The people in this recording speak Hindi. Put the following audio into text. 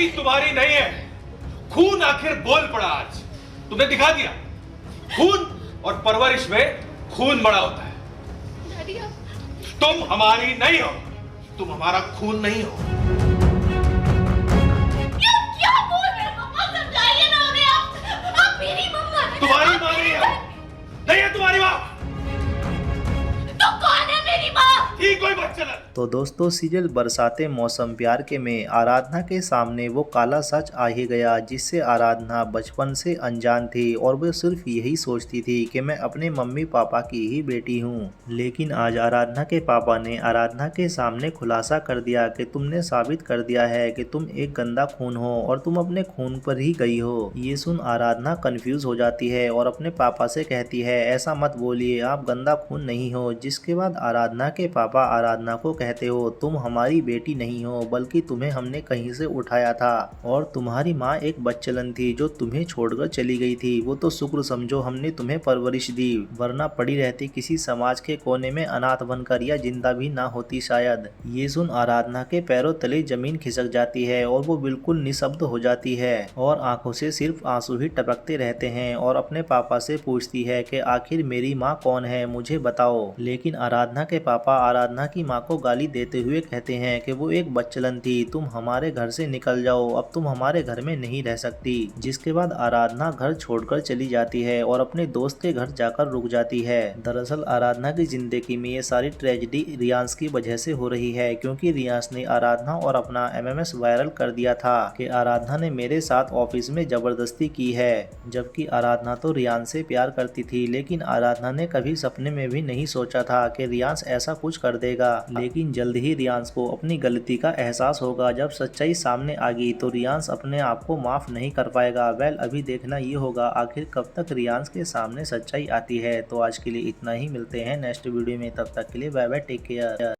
बेटी तुम्हारी नहीं है। खून आखिर बोल पड़ा आज, तुमने दिखा दिया। खून और परवरिश में खून बड़ा होता है। डैडी तुम हमारी नहीं हो, तुम हमारा खून नहीं हो। क्या बोल रहे हो पापा? समझाइए ना उन्हें। आप मेरी मम्मा हैं। तुम्हारी माँ नहीं है, नहीं है तुम्हारी माँ। तो कौन है मेरी माँ? ठीक कोई बात चला। तो दोस्तों सीरियल बरसाते मौसम प्यार के में आराधना के सामने वो काला सच आ ही गया, जिससे आराधना बचपन से अनजान थी और वो सिर्फ यही सोचती थी कि मैं अपने मम्मी पापा की ही बेटी हूँ। लेकिन आज आराधना के पापा ने आराधना के सामने खुलासा कर दिया कि तुमने साबित कर दिया है कि तुम एक गंदा खून हो और तुम अपने खून पर ही गई हो। ये सुन आराधना कंफ्यूज हो जाती है और अपने पापा से कहती है ऐसा मत बोलिए, आप गंदा खून नहीं हो। जिसके बाद आराधना के पापा आराधना को कहते हो तुम हमारी बेटी नहीं हो, बल्कि तुम्हें हमने कहीं से उठाया था और तुम्हारी माँ एक बच्चलन थी जो तुम्हें छोड़कर चली गई थी। वो तो शुक्र समझो हमने तुम्हें परवरिश दी, वरना पड़ी रहती किसी समाज के कोने में अनाथ बनकर या जिंदा भी ना होती शायद। ये सुन आराधना के पैरों तले जमीन खिसक जाती है और वो बिल्कुल निशब्द हो जाती है और आंखों से सिर्फ आंसू ही टपकते रहते हैं और अपने पापा से पूछती है कि आखिर मेरी माँ कौन है, मुझे बताओ। लेकिन आराधना के पापा आराधना की माँ को गाली देते हुए कहते हैं कि वो एक बच्चलन थी, तुम हमारे घर से निकल जाओ, अब तुम हमारे घर में नहीं रह सकती। जिसके बाद आराधना घर छोड़कर चली जाती है और अपने दोस्त के घर जाकर रुक जाती है। दरअसल आराधना की जिंदगी में ये सारी ट्रेजेडी रियांश की वजह से हो रही है, क्योंकि रियांश ने आराधना और अपना एमएमएस वायरल कर दिया था कि आराधना ने मेरे साथ ऑफिस में जबरदस्ती की है। जबकि आराधना तो रियांश से प्यार करती थी, लेकिन आराधना ने कभी सपने में भी नहीं सोचा था कि रियांश ऐसा कुछ कर देगा। लेकिन जल्द ही रियांश को अपनी गलती का एहसास होगा। जब सच्चाई सामने आ गई तो रियांश अपने आप को माफ नहीं कर पाएगा। वेल अभी देखना ये होगा आखिर कब तक रियांश के सामने सच्चाई आती है। तो आज के लिए इतना ही, मिलते हैं नेक्स्ट वीडियो में, तब तक के लिए बाय बाय, टेक केयर।